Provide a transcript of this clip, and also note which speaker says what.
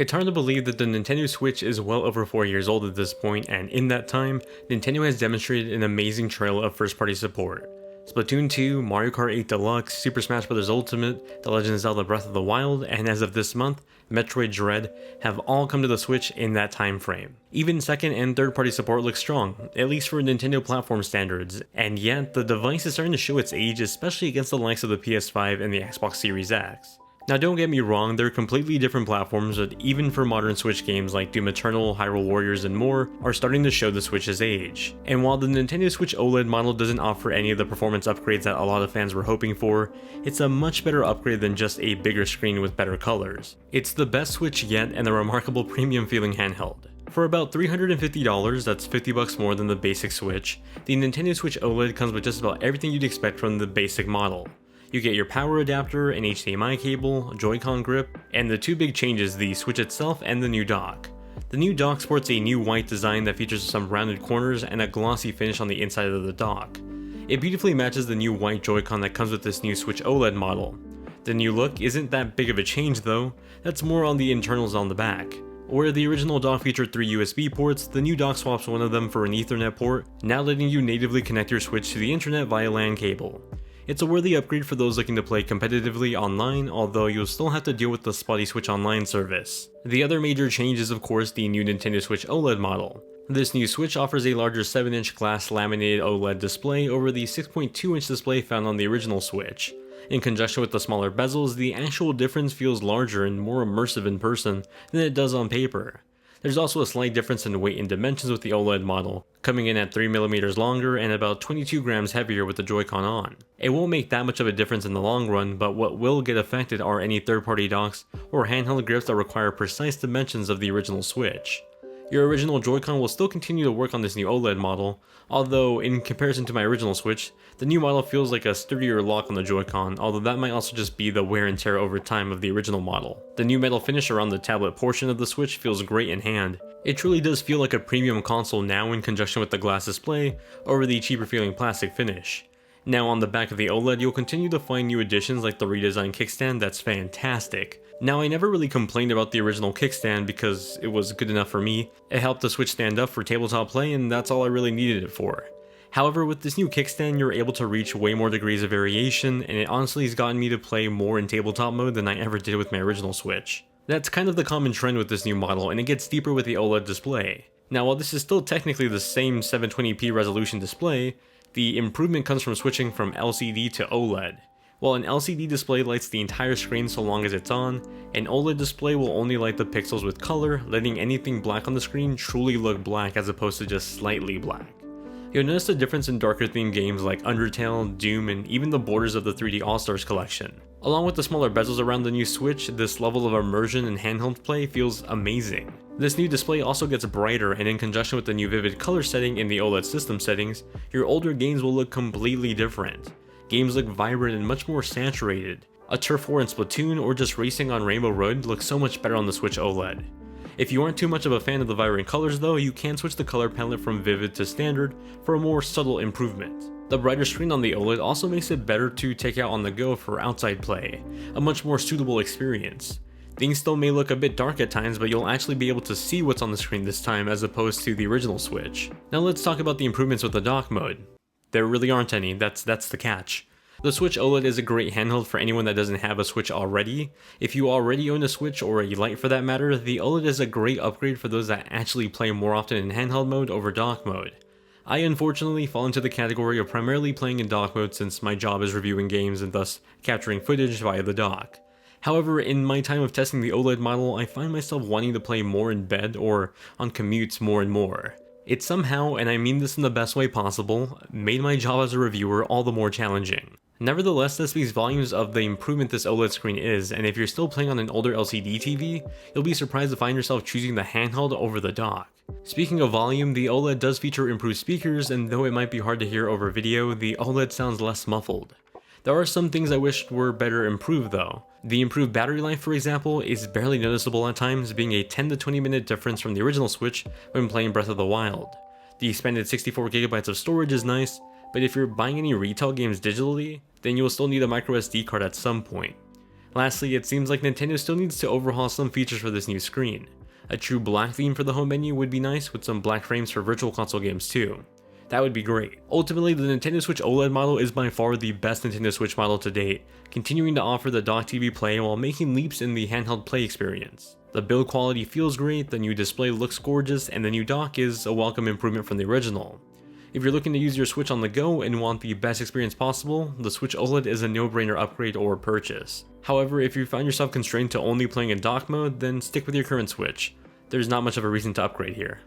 Speaker 1: It's hard to believe that the Nintendo Switch is well over 4 years old at this point, and in that time, Nintendo has demonstrated an amazing trail of first-party support. Splatoon 2, Mario Kart 8 Deluxe, Super Smash Bros. Ultimate, The Legend of Zelda Breath of the Wild, and as of this month, Metroid Dread have all come to the Switch in that time frame. Even second and third-party support looks strong, at least for Nintendo platform standards, and yet the device is starting to show its age, especially against the likes of the PS5 and the Xbox Series X. Now don't get me wrong, they're completely different platforms, but even for modern Switch games like Doom Eternal, Hyrule Warriors, and more are starting to show the Switch's age. And while the Nintendo Switch OLED model doesn't offer any of the performance upgrades that a lot of fans were hoping for, it's a much better upgrade than just a bigger screen with better colors. It's the best Switch yet and a remarkable premium feeling handheld. For about $350, that's $50 more than the basic Switch, the Nintendo Switch OLED comes with just about everything you'd expect from the basic model. You get your power adapter, an HDMI cable, Joy-Con grip, and the two big changes, the Switch itself and the new dock. The new dock sports a new white design that features some rounded corners and a glossy finish on the inside of the dock. It beautifully matches the new white Joy-Con that comes with this new Switch OLED model. The new look isn't that big of a change though, that's more on the internals on the back. Where the original dock featured 3 USB ports, the new dock swaps one of them for an Ethernet port, now letting you natively connect your Switch to the internet via LAN cable. It's a worthy upgrade for those looking to play competitively online, although you'll still have to deal with the spotty Switch Online service. The other major change is of course the new Nintendo Switch OLED model. This new Switch offers a larger 7-inch glass laminated OLED display over the 6.2-inch display found on the original Switch. In conjunction with the smaller bezels, the actual difference feels larger and more immersive in person than it does on paper. There's also a slight difference in weight and dimensions with the OLED model, coming in at 3mm longer and about 22 grams heavier with the Joy-Con on. It won't make that much of a difference in the long run, but what will get affected are any third-party docks or handheld grips that require precise dimensions of the original Switch. Your original Joy-Con will still continue to work on this new OLED model, although in comparison to my original Switch, the new model feels like a sturdier lock on the Joy-Con, although that might also just be the wear and tear over time of the original model. The new metal finish around the tablet portion of the Switch feels great in hand. It truly does feel like a premium console now in conjunction with the glass display over the cheaper feeling plastic finish. Now on the back of the OLED, you'll continue to find new additions like the redesigned kickstand that's fantastic. Now I never really complained about the original kickstand because it was good enough for me. It helped the Switch stand up for tabletop play and that's all I really needed it for. However, with this new kickstand you're able to reach way more degrees of variation, and it honestly has gotten me to play more in tabletop mode than I ever did with my original Switch. That's kind of the common trend with this new model, and it gets deeper with the OLED display. Now while this is still technically the same 720p resolution display, the improvement comes from switching from LCD to OLED. While an LCD display lights the entire screen so long as it's on, an OLED display will only light the pixels with color, letting anything black on the screen truly look black as opposed to just slightly black. You'll notice a difference in darker themed games like Undertale, Doom, and even the borders of the 3D All-Stars collection. Along with the smaller bezels around the new Switch, this level of immersion and handheld play feels amazing. This new display also gets brighter, and in conjunction with the new vivid color setting in the OLED system settings, your older games will look completely different. Games look vibrant and much more saturated. A Turf War in Splatoon or just racing on Rainbow Road looks so much better on the Switch OLED. If you aren't too much of a fan of the vibrant colors though, you can switch the color palette from vivid to standard for a more subtle improvement. The brighter screen on the OLED also makes it better to take out on the go for outside play, a much more suitable experience. Things still may look a bit dark at times, but you'll actually be able to see what's on the screen this time as opposed to the original Switch. Now let's talk about the improvements with the dock mode. There really aren't any, that's the catch. The Switch OLED is a great handheld for anyone that doesn't have a Switch already. If you already own a Switch or a Lite for that matter, the OLED is a great upgrade for those that actually play more often in handheld mode over dock mode. I unfortunately fall into the category of primarily playing in dock mode since my job is reviewing games and thus capturing footage via the dock. However, in my time of testing the OLED model, I find myself wanting to play more in bed or on commutes more and more. It somehow, and I mean this in the best way possible, made my job as a reviewer all the more challenging. Nevertheless, this speaks volumes of the improvement this OLED screen is, and if you're still playing on an older LCD TV, you'll be surprised to find yourself choosing the handheld over the dock. Speaking of volume, the OLED does feature improved speakers, and though it might be hard to hear over video, the OLED sounds less muffled. There are some things I wished were better improved though. The improved battery life, for example, is barely noticeable at times, being a 10 to 20 minute difference from the original Switch when playing Breath of the Wild. The expanded 64GB of storage is nice, but if you're buying any retail games digitally, then you will still need a microSD card at some point. Lastly, it seems like Nintendo still needs to overhaul some features for this new screen. A true black theme for the home menu would be nice, with some black frames for virtual console games too. That would be great. Ultimately, the Nintendo Switch OLED model is by far the best Nintendo Switch model to date, continuing to offer the dock TV play while making leaps in the handheld play experience. The build quality feels great, the new display looks gorgeous, and the new dock is a welcome improvement from the original. If you're looking to use your Switch on the go and want the best experience possible, the Switch OLED is a no-brainer upgrade or purchase. However, if you find yourself constrained to only playing in dock mode, then stick with your current Switch. There's not much of a reason to upgrade here.